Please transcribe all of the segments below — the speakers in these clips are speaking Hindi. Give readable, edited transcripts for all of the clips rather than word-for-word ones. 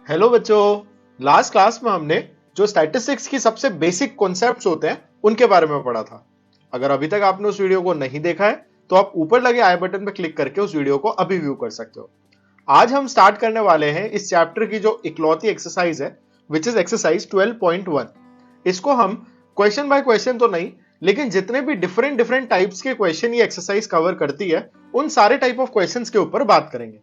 हेलो बच्चों, लास्ट क्लास में हमने जो स्टैटिस्टिक्स की सबसे बेसिक कॉन्सेप्ट्स होते हैं उनके बारे में पढ़ा था। अगर अभी तक आपने उस वीडियो को नहीं देखा है तो आप ऊपर लगे आई बटन पर क्लिक करके उस वीडियो को अभी व्यू कर सकते हो। आज हम स्टार्ट करने वाले हैं इस चैप्टर की जो इकलौती एक्सरसाइज है, विच इज एक्सरसाइज 12.1। इसको हम क्वेश्चन बाय क्वेश्चन तो नहीं, लेकिन जितने भी डिफरेंट टाइप्स के क्वेश्चन ये एक्सरसाइज कवर करती है उन सारे टाइप ऑफ क्वेश्चंस के ऊपर बात करेंगे।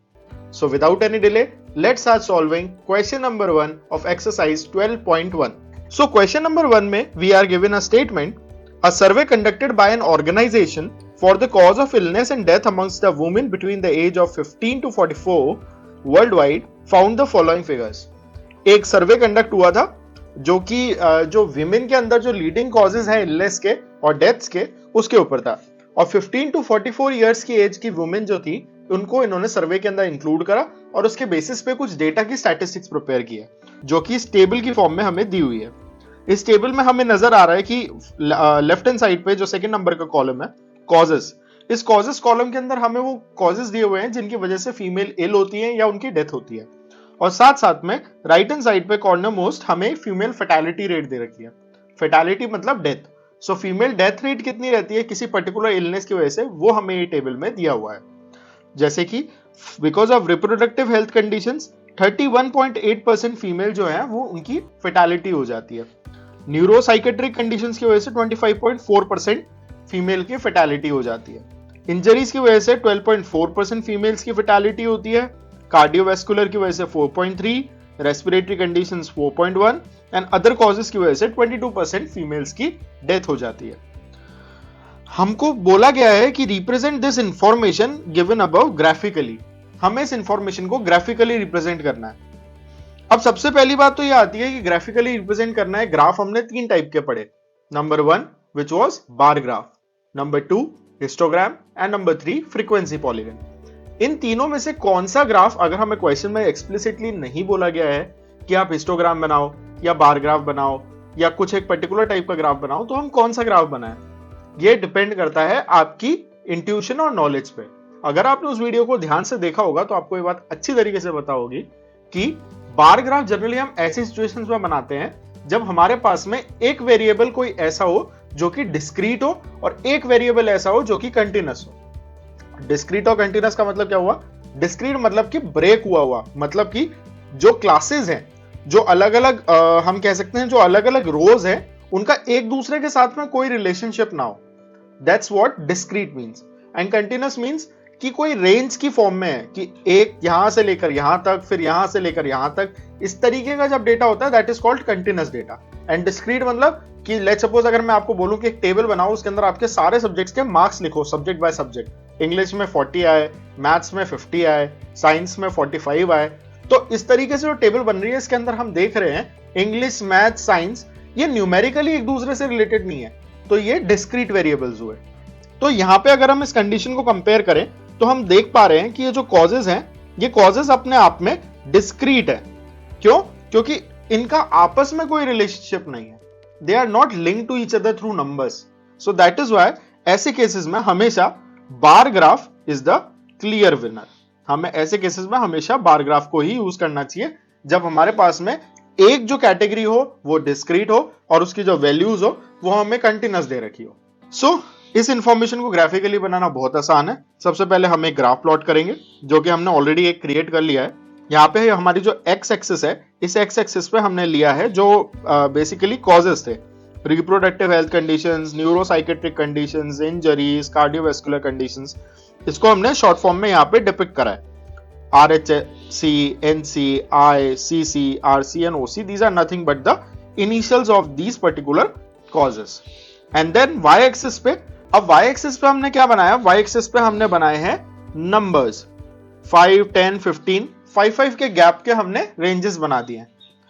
So without any delay, let's start solving question number 1 of exercise 12.1. So question number 1 में we are given a statement, a survey conducted by an organization for the cause of illness and death amongst the women between the age of 15 to 44 worldwide found the following figures. एक सर्वे कंडक्ट हुआ था जो कि जो विमेन के अंदर जो लीडिंग कॉजेज हैं इलनेस के और डेथ्स के उसके ऊपर था, और 15 टू 44 इयर्स की एज की वुमेन जो थी उनको इन्होंने सर्वे के अंदर इंक्लूड करा और उसके बेसिस पे कुछ डेटा की स्टैटिस्टिक्स प्रिपेयर की है जो कि इस टेबल की फॉर्म में हमें दी हुई है। इस टेबल में हमें नजर आ रहा है कि लेफ्ट हैंड साइड पे जो सेकंड नंबर का कॉलम है कॉजेस, इस कॉजेस कॉलम के अंदर हमें वो कॉजेस दिए हुए हैं जिनकी वजह से फीमेल इल होती है या उनकी डेथ होती है, और साथ साथ में राइट हैंड साइड पे कॉर्नर मोस्ट हमें फीमेल फेटालिटी रेट दे रखी है। फेटालिटी मतलब death. So female death rate कितनी रहती है किसी पर्टिकुलर इलनेस की वजह से, वो हमें ये टेबल में दिया हुआ है। जैसे कि because of reproductive health conditions 31.8% female जो है वो उनकी फेटालिटी हो जाती है। न्यूरोसाइकेट्रिक कंडीशंस की वजह से 25.4% फीमेल की फेटालिटी हो जाती है। इंजरीज की वजह से 12.4% फीमेल्स की फेटालिटी होती है। कार्डियोवैस्कुलर की वजह से 4.3, respiratory conditions 4.1 and other causes की वजह से 22% फीमेल्स की डेथ हो जाती है। हमको बोला गया है कि represent this information given above graphically, हमें इस इंफॉर्मेशन को ग्राफिकली रिप्रेजेंट करना है। अब सबसे पहली बात तो ये आती है कि ग्राफिकली रिप्रेजेंट करना है। ग्राफ हमने 3 टाइप के पढ़े, number 1 which was bar graph, number 2 histogram and number 3 frequency polygon. इन तीनों में से कौन सा ग्राफ, अगर हमें क्वेश्चन में एक्सप्लिसिटली नहीं बोला गया है कि आप हिस्टोग्राम बनाओ या बार ग्राफ बनाओ या कुछ एक पर्टिकुलर टाइप का ग्राफ बनाओ, तो हम कौन सा ग्राफ बनाएं, ये डिपेंड करता है आपकी इंट्यूशन और नॉलेज पे। अगर आपने उस वीडियो को ध्यान से देखा होगा तो आपको ये बात अच्छी तरीके से पता होगी कि बार ग्राफ जनरली हम ऐसी सिचुएशंस में बनाते हैं जब हमारे पास में एक वेरिएबल कोई ऐसा हो जो कि डिस्क्रीट हो और एक वेरिएबल ऐसा हो जो कि कंटिन्यूअस हो। डिस्क्रीट और कंटिन्यूअस का मतलब क्या हुआ? डिस्क्रीट मतलब कि ब्रेक हुआ, मतलब कि जो क्लासेस हैं, जो अलग अलग हम कह सकते हैं जो अलग अलग रोज हैं, उनका एक दूसरे के साथ में कोई रिलेशनशिप ना हो। That's what discrete means. And continuous means कि कोई रेंज की फॉर्म में है कि एक यहां से लेकर यहां तक, फिर यहां से लेकर यहां तक, इस तरीके का जब डेटा होता है that is called continuous data. And discrete मतलब कि लेट्स सपोज अगर मैं आपको बोलूं कि एक टेबल बनाओ, उसके अंदर आपके सारे सब्जेक्ट्स के मार्क्स लिखो सब्जेक्ट बाय सब्जेक्ट। इंग्लिश में 40 आए, मैथ्स में 50 आए, साइंस में 45 आए, तो इस तरीके से जो टेबल बन रही है इसके अंदर हम देख रहे हैं इंग्लिश, मैथ, साइंस ये न्यूमेरिकली एक दूसरे से रिलेटेड नहीं है, तो ये डिस्क्रीट वेरिएबल्स हुए। तो यहां पे अगर हम इस कंडीशन को कंपेयर करें तो हम देख पा रहे हैं कि ये जो कॉजेज हैं ये कॉजेज अपने आप में डिस्क्रीट है। क्यों? क्योंकि इनका आपस में कोई रिलेशनशिप नहीं है। They are not linked to each other through numbers. So that is why ऐसे केसेस में हमेशा bar graph is the clear winner. हमें ऐसे केसेस में हमेशा बार ग्राफ को ही यूज करना चाहिए जब हमारे पास में एक जो कैटेगरी हो वो डिस्क्रीट हो और उसकी जो वैल्यूज हो वो हमें कंटिन्यूअस दे रखी हो। सो इस इंफॉर्मेशन को ग्राफिकली बनाना बहुत आसान है। सबसे पहले हम एक ग्राफ प्लॉट करेंगे जो कि हमने ऑलरेडी एक क्रिएट कर लिया है। यहाँ पे हमारी जो एक्स एक्सिस है, इस एक्स एक्सिस पे हमने लिया है जो बेसिकली कॉजेस थे, reproductive health conditions, neuropsychiatric conditions, injuries, cardiovascular conditions. इसको हमने शॉर्ट फॉर्म में यहाँ पे डिपिक्ट करा है। RHC, NC, I, CC, RC and OC, these are nothing but the initials of these particular causes. And then y axis पे, अब y axis पे हमने क्या बनाया? y axis पे हमने बनाए हैं नंबर्स 5, 10, 15, 5 के गैप के हमने रेंजेस बना दिए हैं।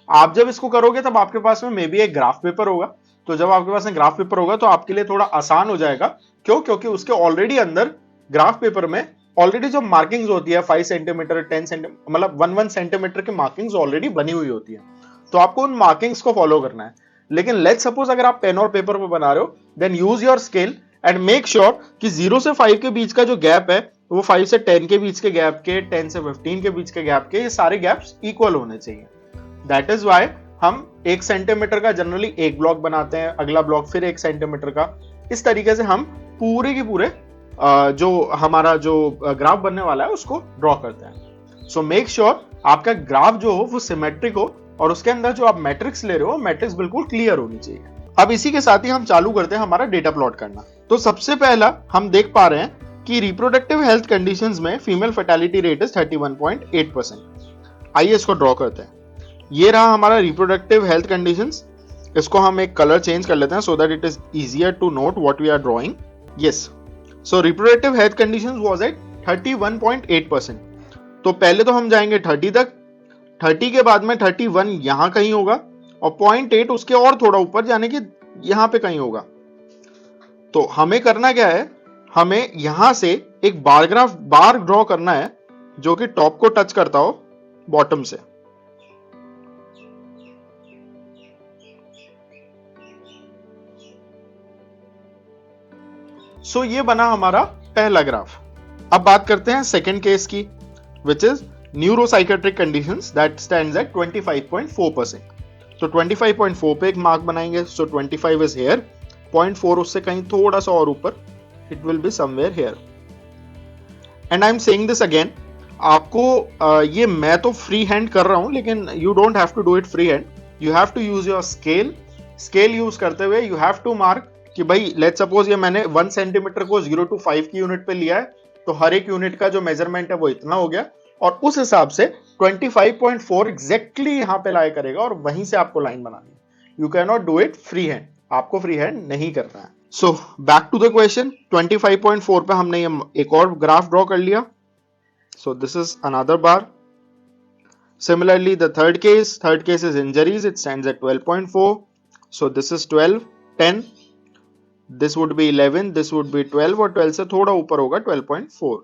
आप जब इसको करोगे तब आपके पास में मे बी एक ग्राफ पेपर होगा, तो जब आपके पास में ग्राफ पेपर होगा तो आपके लिए थोड़ा आसान हो जाएगा। क्यों? क्योंकि उसके ऑलरेडी अंदर ग्राफ पेपर में ऑलरेडी जो मार्किंग्स होती है 5 सेंटीमीटर, 10 सेंटीमीटर, मतलब 1 सेंटीमीटर की मार्किंग्स ऑलरेडी बनी हुई होती है, तो आपको उन मार्किंग्स को फॉलो करना है। लेकिन लेट्स सपोज अगर आप पेन और पेपर पे बना रहे हो, then use your scale and make sure कि 0 से 5 के बीच का जो गैप है वो 5 से 10 के बीच के गैप के, 10 से 15 के बीच के गैप के, ये सारे गैप्स इक्वल होने चाहिए। दैट इज वाई हम 1 सेंटीमीटर का जनरली एक ब्लॉक बनाते हैं, अगला ब्लॉक फिर 1 सेंटीमीटर का। इस तरीके से हम पूरे के पूरे जो हमारा जो ग्राफ बनने वाला है उसको ड्रॉ करते हैं। सो मेक श्योर आपका ग्राफ जो हो वो सिमेट्रिक हो और उसके अंदर जो आप मैट्रिक्स ले रहे हो मैट्रिक्स बिल्कुल क्लियर होनी चाहिए। अब इसी के साथ ही हम चालू करते हैं हमारा डेटा प्लॉट करना। तो सबसे पहला हम देख पा रहे हैं कि रिप्रोडक्टिव हेल्थ कंडीशंस में फीमेल फर्टिलिटी रेट इज 31.8%। आइए इसको ड्रॉ करते हैं। ये रहा हमारा रिप्रोडक्टिव हेल्थ कंडीशंस। इसको हम एक कलर चेंज कर लेते हैं so that it is easier to note what we are drawing. Yes, so reproductive health conditions was at 31.8%। तो पहले तो हम जाएंगे 30 तक, 30 के बाद में 31 यहां कहीं होगा और 0.8 उसके और थोड़ा ऊपर यानी कि यहां पे कहीं होगा। तो हमें करना क्या है, हमें यहां से एक बार ड्रॉ करना है जो कि टॉप को टच करता हो बॉटम से। सो ये बना हमारा पहला ग्राफ। अब बात करते हैं सेकंड केस की, which is neuropsychiatric conditions that stands eight 25.4%। तो 25.4 पे एक मार्क बनाएंगे। सो 25 इज हेयर, 0.4 उससे कहीं थोड़ा सा और ऊपर, it will be somewhere here. And I am saying this again, आपको ये मैं तो फ्री हैंड कर रहा हूं, लेकिन you don't have to do it free hand, you have to use your scale use करते हुए यू हैव टू मार्क कि भाई लेट्स सपोज ये मैंने 1 सेंटीमीटर को 0 to 5 की यूनिट पे लिया है, तो हर एक यूनिट का जो मेजरमेंट है वो इतना हो गया और उस हिसाब से 25.4 एग्जैक्टली यहां पे लाया करेगा और वहीं से आपको लाइन बनानी है। You can not do it free hand, आपको फ्री हैंड नहीं करना है। So back to the question, 25.4 पे हमने ये एक और ग्राफ ड्रॉ कर लिया। सो this is another bar. Similarly the third case is injuries, it stands eight 12.4। So this is 12, 10, this would be 11, this would be 12 और 12 से थोड़ा ऊपर होगा 12.4।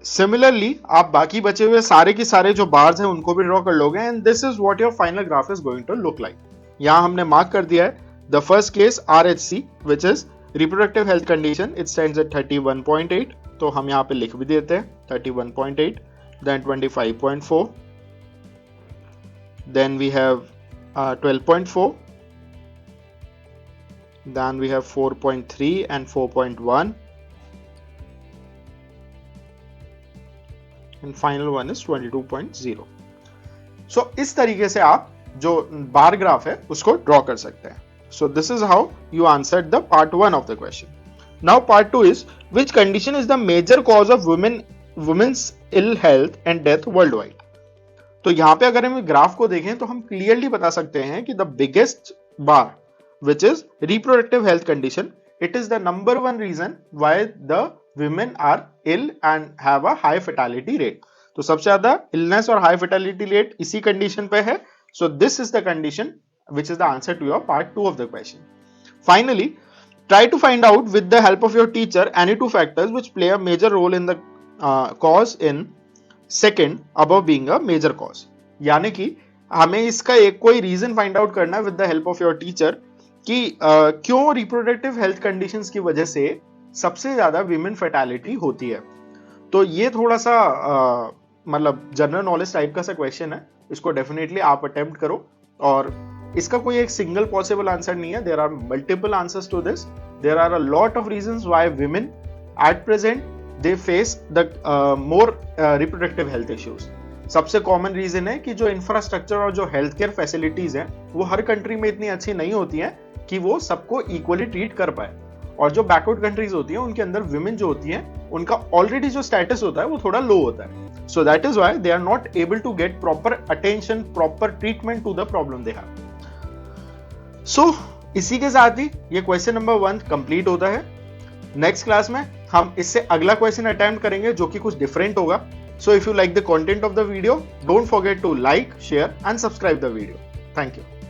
सिमिलरली आप बाकी बचे हुए सारे के सारे जो बार्स हैं उनको भी ड्रॉ कर लोगे and this is what your final graph is going to look like. यहां हमने मार्क कर दिया है the first case RHC which is reproductive health condition, it stands at 31.8। तो हम यहां पे लिख भी देते हैं 31.8, then 25.4, then we have 12.4, then we have 4.3 and 4.1 and final one is 22.0। so इस तरीके से आप जो बार ग्राफ है उसको ड्रॉ कर सकते हैं। so this is how you answered the part 1 of the question। now part 2 is which condition is the major cause of women's ill health and death worldwide। तो यहां पे अगर हम ग्राफ को देखें तो हम क्लियरली बता सकते हैं कि the biggest bar which is reproductive health condition, it is the number 1 reason why the women are ill and have a high fertility rate. तो सबसे ज्यादा इलनेस और हाई फर्टिलिटी रेट इसी कंडीशन पे है। So this is the condition which is the answer to your part 2 of the question. Finally try to find out with the help of your teacher any 2 factors which play a major role in the cause in second above being a major cause. यानी कि हमें इसका एक कोई रीजन फाइंड आउट करना है with the help of your teacher कि क्यों रिप्रोडक्टिव हेल्थ कंडीशंस की वजह से सबसे ज्यादा विमेन फर्टिलिटी होती है। तो ये थोड़ा सा मतलब जनरल नॉलेज टाइप का सा क्वेश्चन है, इसको डेफिनेटली आप अटेम्प्ट करो और इसका कोई एक सिंगल पॉसिबल आंसर नहीं है। There are multiple answers to this, there are a lot of reasons why women at present they face the more reproductive health issues. सबसे कॉमन रीजन है कि जो इंफ्रास्ट्रक्चर और जो हेल्थ केयर फैसिलिटीज हैं वो हर कंट्री में इतनी अच्छी नहीं होती हैं कि वो सबको इक्वली ट्रीट कर पाए, और जो बैकवर्ड कंट्रीज होती हैं उनके अंदर विमेन जो होती हैं उनका ऑलरेडी जो स्टेटस होता है वो थोड़ा लो होता है। So that is why they are not able to get proper attention, proper treatment to the problem they have. So इसी के साथ ही ये क्वेश्चन नंबर 1 कंप्लीट होता है। नेक्स्ट क्लास में हम इससे अगला क्वेश्चन अटेम्प्ट करेंगे जो कि कुछ डिफरेंट होगा। So if you like the content of the video, don't forget to like, share and subscribe the video. Thank you.